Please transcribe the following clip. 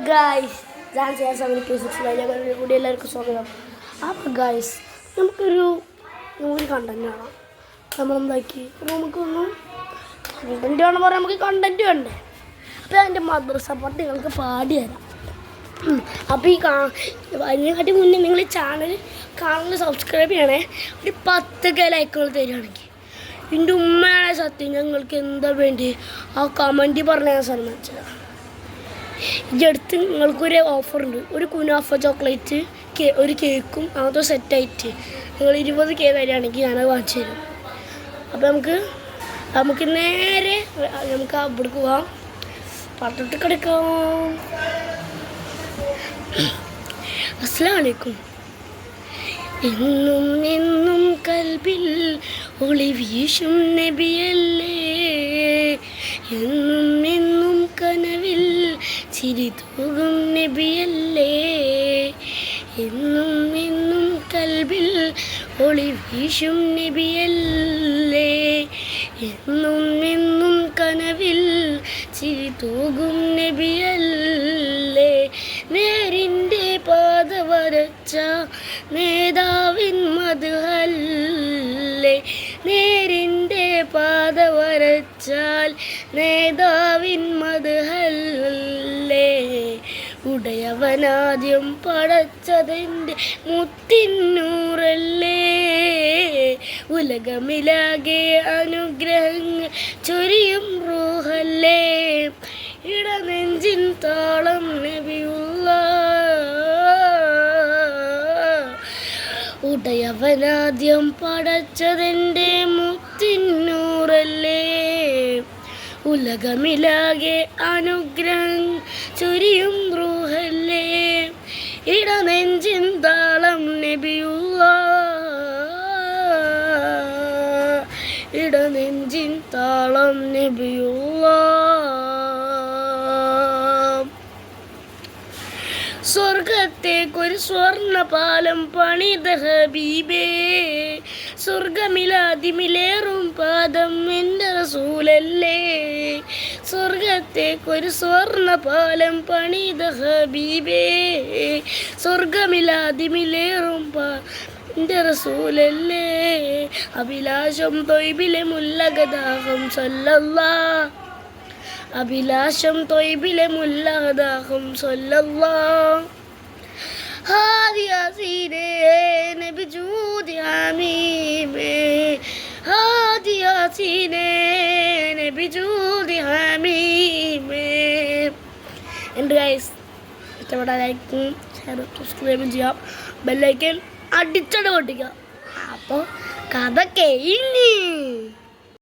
Guys dance ചെയ്യാൻ സമയത്ത് കൂടി എല്ലാവർക്കും സ്വാഗതം. അപ്പോൾ ഗായ്സ് നമുക്കൊരു കണ്ടന്റ് കാണാം. നമ്മളെന്താക്കി നമുക്കൊന്നും കണ്ടന്റ് വേണം പറയാം, നമുക്ക് കണ്ടന്റ് വേണ്ടേ. അപ്പോൾ അതിൻ്റെ മദ്രസ പാട്ട് നിങ്ങൾക്ക് പാടിത്തരാം. അപ്പോൾ അതിനെക്കാട്ടി മുന്നേ നിങ്ങൾ ഈ ചാനൽ സബ്സ്ക്രൈബ് ചെയ്യണേ. ഒരു 10K ലൈക്കുകൾ തരികയാണെങ്കിൽ എൻ്റെ ഉമ്മയാണ് സത്യം ഞങ്ങൾക്ക് എന്താ വേണ്ടി ആ കമൻറ്റ് പറഞ്ഞ ഞാൻ സമ്മതിച്ചത്. ഈ അടുത്ത് നിങ്ങൾക്കൊരു ഓഫറുണ്ട്, ഒരു കുനാഫ ചോക്ലേറ്റ് ഒരു കേക്കും അതോ സെറ്റായിട്ട് നിങ്ങൾ 20K തരികയാണെങ്കിൽ ഞാനത് വാങ്ങിച്ചു തരും. അപ്പോൾ നമുക്ക് നേരെ നമുക്ക് അവിടേക്ക് പോവാം, പാട്ടിട്ട് കിടക്കാം. അസ്സലാമു അലൈക്കും. എന്നും എന്നും കൽബിൽ ഒളി വീശും നബിയല്ലേ, എന്നും എന്നും കനവിൽ ചിരി തൂകും നബിയല്ലേ, എന്നും എന്നും കൽബിൽ ഒളി വീശും നബിയല്ലേ, എന്നും എന്നും കനവിൽ ചിരി തൂകും നബിയല്ലേ, നേരിൻ്റെ പാത വരച്ച നേതാവിൻ മദ്ഹല്ലേ, നേരിൻ്റെ പാത വരച്ചാൽ നേതാവിൻ മദ്ഹല്ലേ, ഉടയവനാദ്യം പടച്ചതിൻ്റെ മുത്തിന്നൂറല്ലേ, ഉലകമിലാകെ അനുഗ്രഹങ്ങൾ ചൊരിയും റൂഹല്ലേ, ഇടനെഞ്ചിൻ താളം നബിയുള്ള, ഉടയവനാദ്യം പടച്ചതിൻ്റെ മുത്തിന്നൂറല്ലേ, ഉലകമിലാകെ അനുഗ്രഹം ചൊരിയും റൂഹല്ലേ, ഇടനെഞ്ചിൻ താളം നബിയുള്ള, ഇടനെഞ്ചിൻ താളം നബിയുള്ള. സ്വർഗത്തേക്കൊരു സ്വർണ്ണപാലം പണിത ഹബീബേ, സ്വർഗമിലാദിമിലേറും പാദം എൻ്റെ റസൂലല്ലേ, സ്വർഗത്തേക്കൊരു സ്വർണ്ണപാലം പണിത ഹബീബേ, സ്വർഗമിലാദിമിലേറും എൻ്റെ റസൂലല്ലേ, അഭിലാഷം തൊയ്ബിലെ മുല്ലഗദാഹം സല്ലല്ലാഹ്, അഭിലാഷം തൊയ്ബിലെ മുല്ലഗദാഹം സല്ലല്ലാഹ്, ഹാദി യാസീനേ നബി ജൂദി ഹമീമേ, ഹാദി യാസീനേ നബി ജൂദി ഹമീമേ. എൻ്റെ ഗൈസ് ഇഷ്ടപ്പെട്ടാൽ ലൈക്കും ഷെയറും സബ്സ്ക്രൈബും ചെയ്യാം, ബെല്ലൈക്കൻ അടിച്ചോണ്ട് പൊട്ടിക്കുക. അപ്പോൾ കഥ കഴിഞ്ഞ്